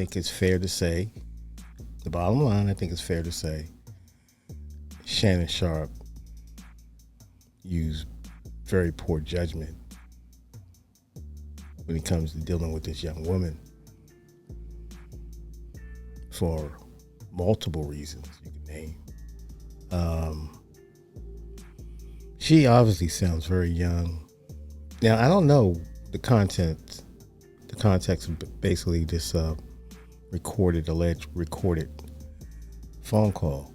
think it's fair to say, the bottom line, I think it's fair to say, Shannon Sharpe used very poor judgment when it comes to dealing with this young woman for multiple reasons you can name. She obviously sounds very young. Now, I don't know the context of basically this alleged recorded phone call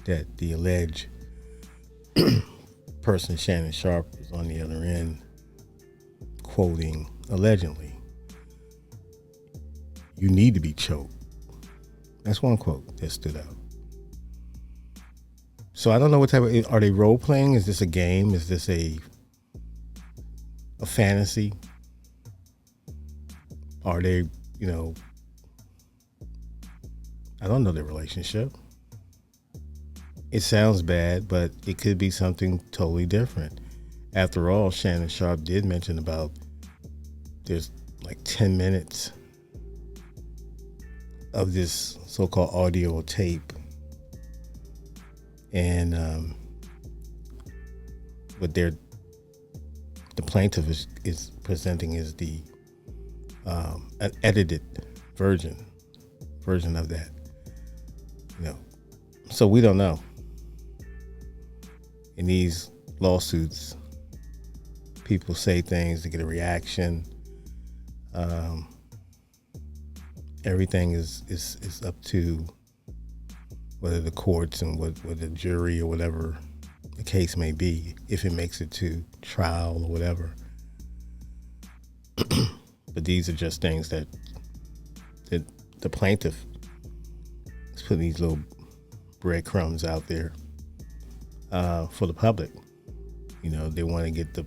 that the alleged person, Shannon Sharpe, was on the other end quoting allegedly, "You need to be choked." That's one quote that stood out. So I don't know what type of, are they role playing? Is this a game? Is this a fantasy? Are they, I don't know their relationship. It sounds bad, but it could be something totally different. After all, Shannon Sharpe did mention about there's like 10 minutes of this so-called audio tape. And what the plaintiff is presenting is the an edited version of that. So we don't know. In these lawsuits, people say things to get a reaction. Everything is up to whether the courts and what the jury or whatever the case may be, if it makes it to trial or whatever. But these are just things that the plaintiff is putting these little breadcrumbs out there for the public. They want to get the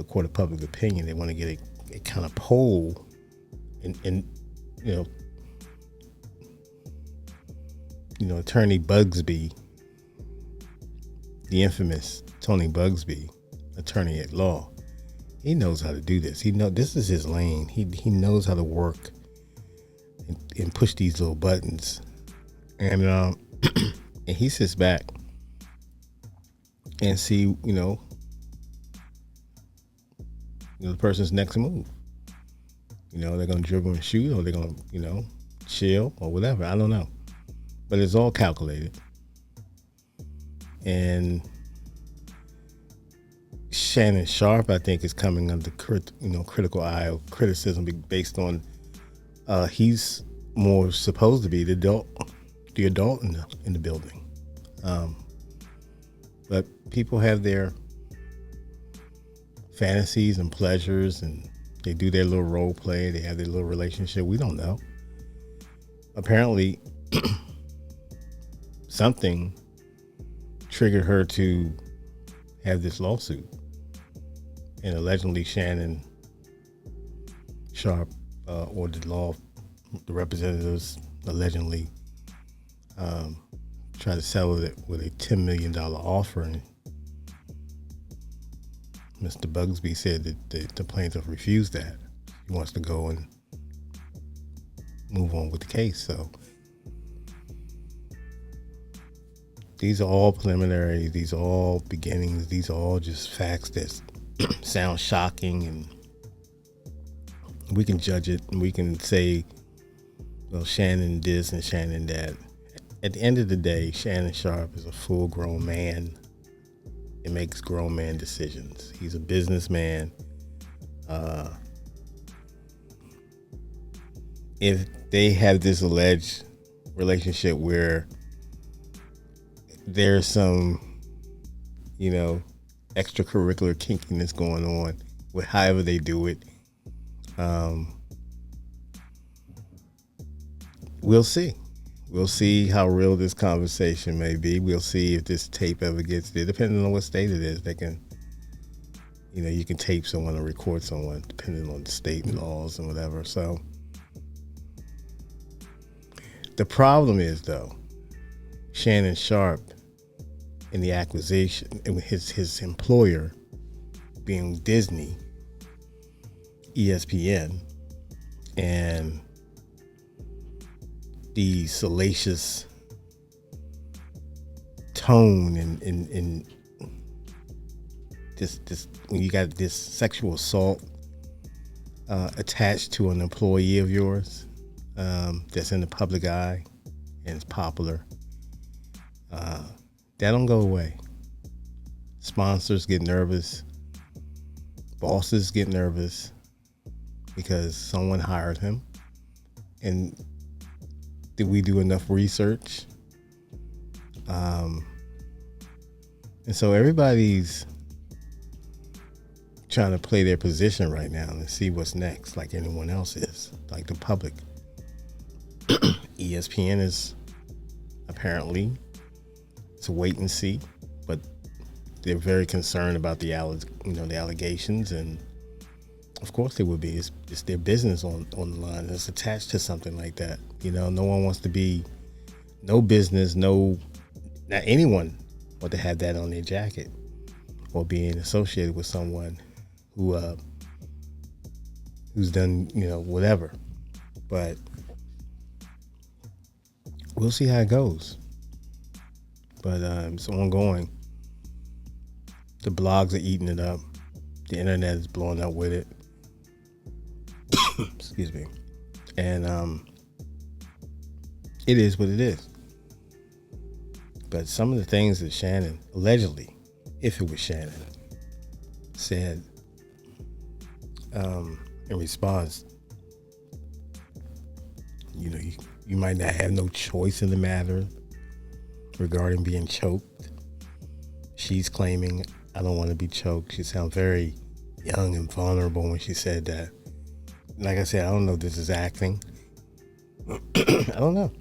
court of public opinion. They want to get a kind of poll and Attorney Bugsby, the infamous Tony Bugsby, attorney at law, he knows how to do this. This is his lane. He knows how to work and push these little buttons. And and he sits back and see, the person's next move. They're gonna dribble and shoot, or they're gonna, chill or whatever. I don't know. But it's all calculated. And Shannon Sharpe, I think, is coming under critical eye of criticism based on he's more supposed to be the adult in the building. But people have their fantasies and pleasures, and they do their little role play. They have their little relationship. We don't know. Apparently, something triggered her to have this lawsuit. And allegedly Shannon Sharpe, or the representatives allegedly tried to settle it with a $10 million offer. And Mr. Bugsby said that the plaintiff refused that. He wants to go and move on with the case. So these are all preliminary. These are all beginnings. These are all just facts that sound shocking, and we can judge it, and we can say, well, Shannon this and Shannon that. At the end of the day, Shannon Sharpe is a full-grown man and makes grown man decisions. He's a businessman. If they have this alleged relationship where there's some, extracurricular kinkiness going on with however they do it, we'll see. We'll see how real this conversation may be. We'll see if this tape ever gets there, depending on what state it is. They can, you can tape someone or record someone, depending on the state laws and whatever. So the problem is, though, Shannon Sharpe in the acquisition, and his employer being Disney, ESPN, and the salacious tone and this when you got this sexual assault attached to an employee of yours that's in the public eye and it's popular, that don't go away. Sponsors get nervous, bosses get nervous because someone hired him. And did we do enough research? And so everybody's trying to play their position right now and see what's next, like anyone else is, like the public. ESPN is apparently, it's a wait and see, but they're very concerned about the allegations, and of course they would be. It's their business on the line. It's attached to something like that. No one wants to be, no business, not anyone want to have that on their jacket or being associated with someone who's done, whatever. But we'll see how it goes. But it's ongoing. The blogs are eating it up. The internet is blowing up with it. Excuse me. And it is what it is. But some of the things that Shannon, allegedly, if it was Shannon, said in response, you might not have no choice in the matter regarding being choked. She's claiming, I don't want to be choked. She sounds very young and vulnerable when she said that. Like I said, I don't know if this is acting. I don't know.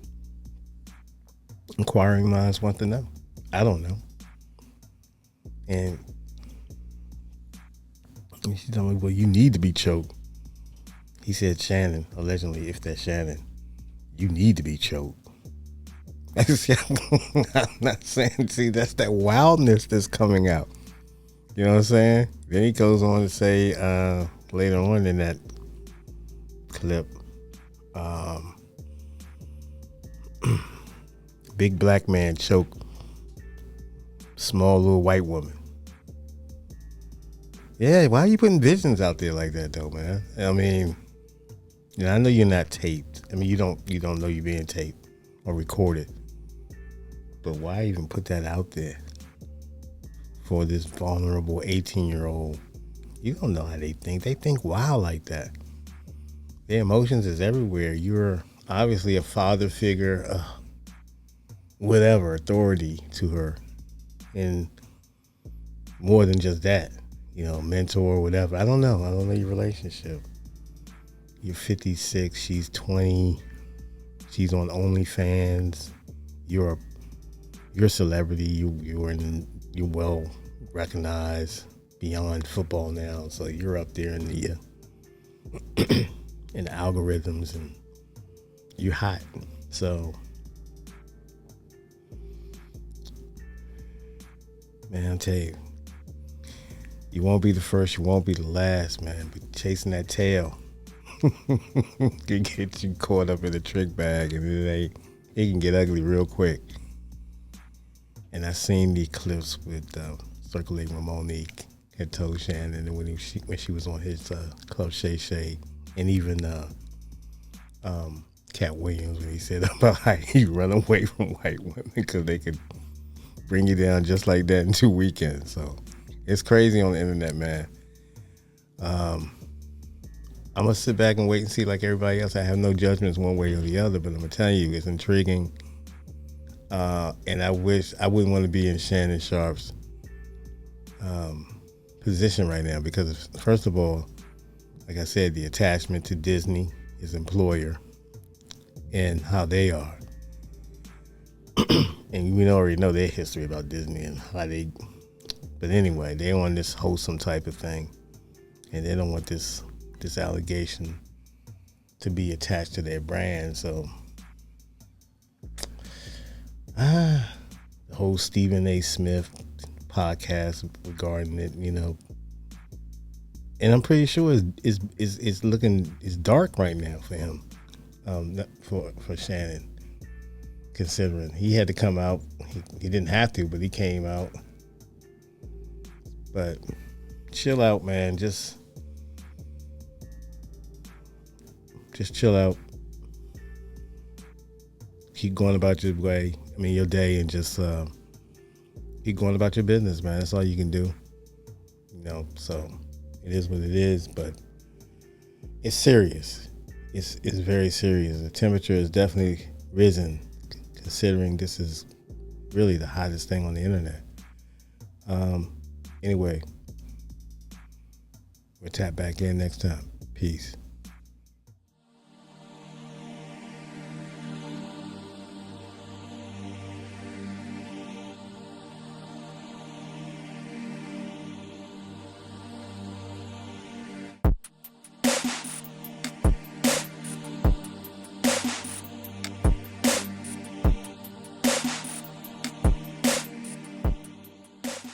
Inquiring minds want to know. I don't know. And she told me, well, you need to be choked. He said, Shannon, allegedly, if that's Shannon, you need to be choked. I'm not saying, see, that's that wildness that's coming out. You know what I'm saying? Then he goes on to say later on in that clip, big black man choke small little white woman. Yeah, why are you putting visions out there like that though, man? I mean, I know you're not taped. I mean, you don't know you're being taped or recorded. But why even put that out there for this vulnerable 18-year-old? You don't know how they think. They think wild like that. Their emotions is everywhere. You're obviously a father figure, whatever, authority to her. And more than just that, mentor or whatever. I don't know your relationship. You're 56, she's 20, she's on OnlyFans. You're a celebrity. You're well recognized beyond football now. So you're up there in the in the algorithms, and you're hot. So, man, I'll tell you, you won't be the first, you won't be the last, man. But chasing that tail can get you caught up in a trick bag, and it can get ugly real quick. And I seen the clips with circulating when Monique had told Shannon, and when she was on his Club Shay Shay, and even Cat Williams, when he said about how he run away from white women because they could bring you down just like that in 2 weekends. So it's crazy on the internet, man. I'm gonna sit back and wait and see like everybody else. I have no judgments one way or the other, but I'm gonna tell you, it's intriguing. And I wouldn't want to be in Shannon Sharpe's position right now because, first of all, like I said, the attachment to Disney, his employer, and how they are. And we already know their history about Disney and how they, but anyway, they on this wholesome type of thing, and they don't want this allegation to be attached to their brand. So the whole Stephen A. Smith podcast regarding it, and I'm pretty sure is looking is dark right now for him. For Shannon, considering he had to come out, he didn't have to, but he came out. But chill out, man. Just chill out. Keep going about your way. I mean, your day, and just keep going about your business, man. That's all you can do. So it is what it is, but it's serious. It's very serious. The temperature has definitely risen, considering this is really the hottest thing on the internet. Anyway, we'll tap back in next time. Peace.